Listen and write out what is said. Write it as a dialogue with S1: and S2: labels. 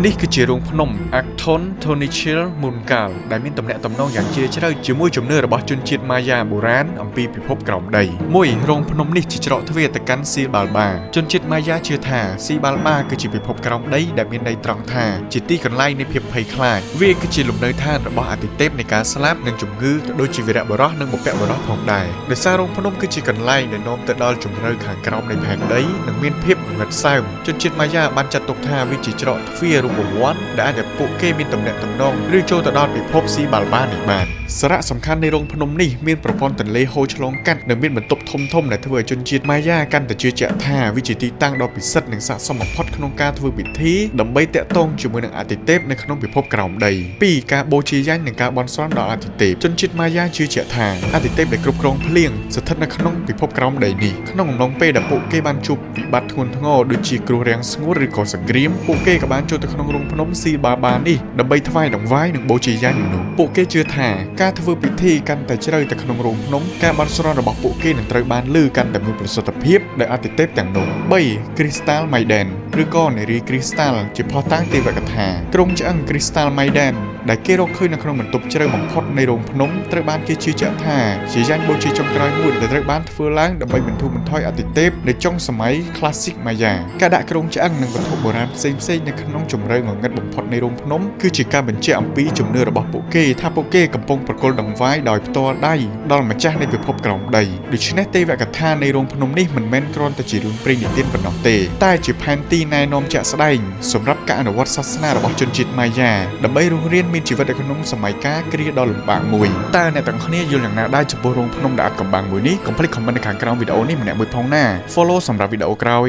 S1: នេះគឺជារោងភ្នំ Acton Tonichel Munkal ដែលមានតំណែងតំណងយ៉ាងជ្រាលជ្រៅជាមួយជំនឿរបស់ជនជាតិម៉ាយ៉ាបុរាណអំពីពិភពក្រោមដីមួយរោងភ្នំនេះជាច្រកទ្វារទៅកាន់ស៊ីបាល់បាជនជាតិម៉ាយ៉ាជឿថាស៊ីបាល់បាគឺជាពិភពក្រោមដីដែលមានន័យត្រង់ថាជាទីកន្លែងនៃភាពភ័យខ្លាចវាគឺជាលំនៅឋានរបស់អាទិទេពនៃការស្លាប់និងជំងឺក៏ដូចជាវីរបុរសនិងបុព្វបុរសផងដែរដោយសាររោងភ្នំគឺជាកន្លែងដែលនាំទៅដល់ជម្រៅខាងក្រោមនៃផែនដីនិងមានភាពងងឹតសើមជនជាតិម៉ាយ៉ាបានចាត់ទុកថាវាជាច្រកទ្វាររូបវ័ន្តដែលអាចឲ្យពួកគេមានតំណែងតំណងឬចូលទៅដល់ពិភពស៊ីបាល់បានេះបានសារៈសំខាន់នៃរោងភ្នំនេះមានប្រព័ន្ធទន្លេហូរឆ្លងកាត់និងមានបន្ទប់ធំៗដែលធ្វើឲ្យជនជាតិម៉ាយ៉ាកាន់តែជឿជាក់ថាវាជាទីតាំងដ៏ពិសិដ្ឋនិងស័ក្តិសមបំផុតក្នុងការធ្វើពិធីដើម្បីតាក់ទងជាមួយនឹងអាទិទេពនៅក្នុងពិភពក្រោមដី 2. ការបូជាយញ្ញនិងការបន់ស្រន់ដល់អាទិទេពជនជាតិម៉ាយ៉ាជឿជាក់ថាអាទិទេពដែលគ្រប់គ្រងភ្លៀងស្ថិតនៅក្នុងពិភពក្រោមដីនេះក្នុងអំឡុងពេលដែលពួកគេបានជួបវិបត្តិធ្ងន់ធ្ងរដូចជាគ្រោះរាំងស្ងួតឬក៏សង្គ្រាមពួកគេក៏បានចូលទៅក្នុងរោងភ្នំស៊ីបាល់បានេះដើម្បីថ្វាយដង្វាយនិងបូជាយញ្ញមនុស្សពួកគេជឿថាការធ្វើពិធីកាន់តែជ្រៅទៅក្នុងរោងភ្នំការបន់ស្រន់របស់ពួកគេនឹងត្រូវបានលើកាន់តែមានប្រសិទ្ធភាពដោយអាទិទេពទាំងនោះ 3. គ្រីស្តាល់ម៉ៃដែនឬក៏នារីគ្រីស្តាល់ជាភស្តុតាងទេវកថាក្រុមឆ្អឹងគ្រីស្តាល់ម៉ៃដែនដែលគេរកឃើញនៅក្នុងបន្ទប់ជ្រៅបំផុតនៃរោងភ្នំត្រូវបានគេជឿជាក់ថាជាយញ្ញបូជាចុងក្រោយមួយដែលត្រូវបានធ្វើឡើងដើម្បីបន្ធូរបន្ថយអាទិទេពនៅចុងសម័យ Classic Maya ការដាក់ក្រុមឆ្អឹងនិងវត្ថុបុរាណផ្សេងៗនៅក្នុងជម្រៅងងឹតបំផុតនៃរោងភ្នំគឺជាការបញ្ជាក់អំពីជំនឿរបស់ពួកគេថាពួកគេកំពុងប្រគល់ដង្វាយដោយផ្ទាល់ដៃដល់ម្ចាស់នៃពិភពក្រោមដីដូច្នេះទេវកថានៃរោងភ្នំនេះមិនមែនគ្រាន់តែជារឿងព្រេងនិទានប៉ុណ្ណោះទេតែជាផែនទីណែនាំជាក់ស្ដែងសម្រាប់ការអនុវត្តសាសនារបស់ជនជាតិម៉ាយ៉ាដើម្បីរស់រានមានជីវិតនៅក្នុងសម័យកាលគ្រាដ៏លំបាកមួយតើអ្នកទាំងគ្នាយល់យ៉ាងណាដែរចំពោះរោងភ្នំដែលអាចកំបាំងមួយនេះកុំភ្លេចខមមិននៅខាងក្រោមវីដេអូនេះម្នាក់មួយផងណា Follow សម្រាប់វីដេអូក្រោយ